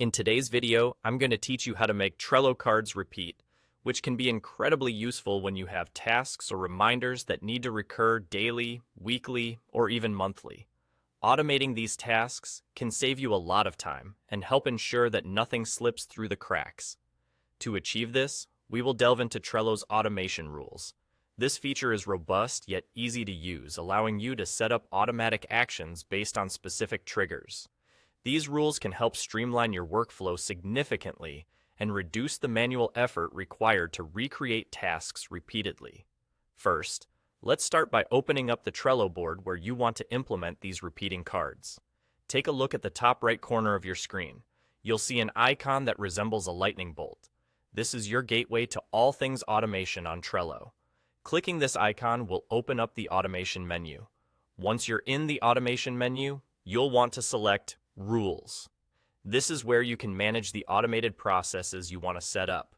In today's video, I'm going to teach you how to make Trello cards repeat, which can be incredibly useful when you have tasks or reminders that need to recur daily, weekly, or even monthly. Automating these tasks can save you a lot of time and help ensure that nothing slips through the cracks. To achieve this, we will delve into Trello's automation rules. This feature is robust yet easy to use, allowing you to set up automatic actions based on specific triggers. These rules can help streamline your workflow significantly and reduce the manual effort required to recreate tasks repeatedly. First, let's start by opening up the Trello board where you want to implement these repeating cards. Take a look at the top right corner of your screen. You'll see an icon that resembles a lightning bolt. This is your gateway to all things automation on Trello. Clicking this icon will open up the automation menu. Once you're in the automation menu, you'll want to select Rules. This is where you can manage the automated processes you want to set up.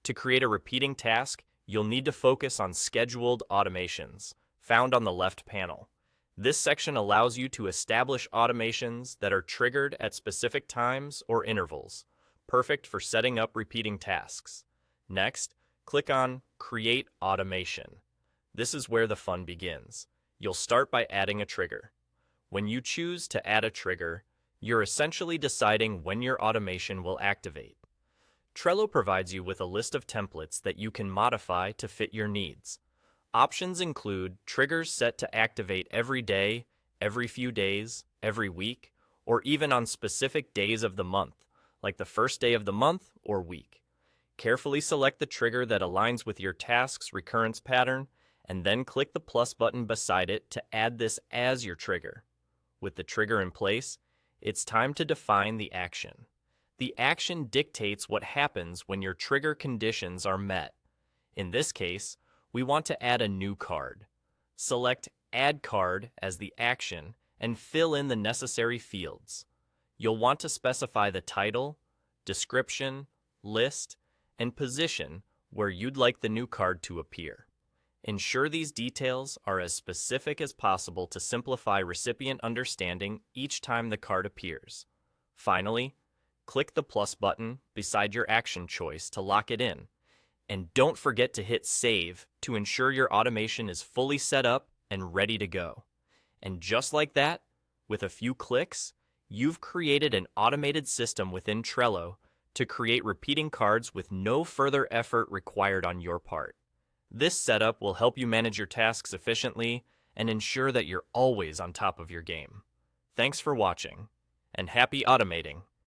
To create a repeating task, you'll need to focus on Scheduled Automations, found on the left panel. This section allows you to establish automations that are triggered at specific times or intervals, perfect for setting up repeating tasks. Next, click on Create Automation. This is where the fun begins. You'll start by adding a trigger. When you choose to add a trigger, you're essentially deciding when your automation will activate. Trello provides you with a list of templates that you can modify to fit your needs. Options include triggers set to activate every day, every few days, every week, or even on specific days of the month, like the first day of the month or week. Carefully select the trigger that aligns with your task's recurrence pattern, and then click the plus button beside it to add this as your trigger. With the trigger in place, it's time to define the action. The action dictates what happens when your trigger conditions are met. In this case, we want to add a new card. Select Add Card as the action and fill in the necessary fields. You'll want to specify the title, description, list, and position where you'd like the new card to appear. Ensure these details are as specific as possible to simplify recipient understanding each time the card appears. Finally, click the plus button beside your action choice to lock it in. And don't forget to hit Save to ensure your automation is fully set up and ready to go. And just like that, with a few clicks, you've created an automated system within Trello to create repeating cards with no further effort required on your part. This setup will help you manage your tasks efficiently and ensure that you're always on top of your game. Thanks for watching, and happy automating!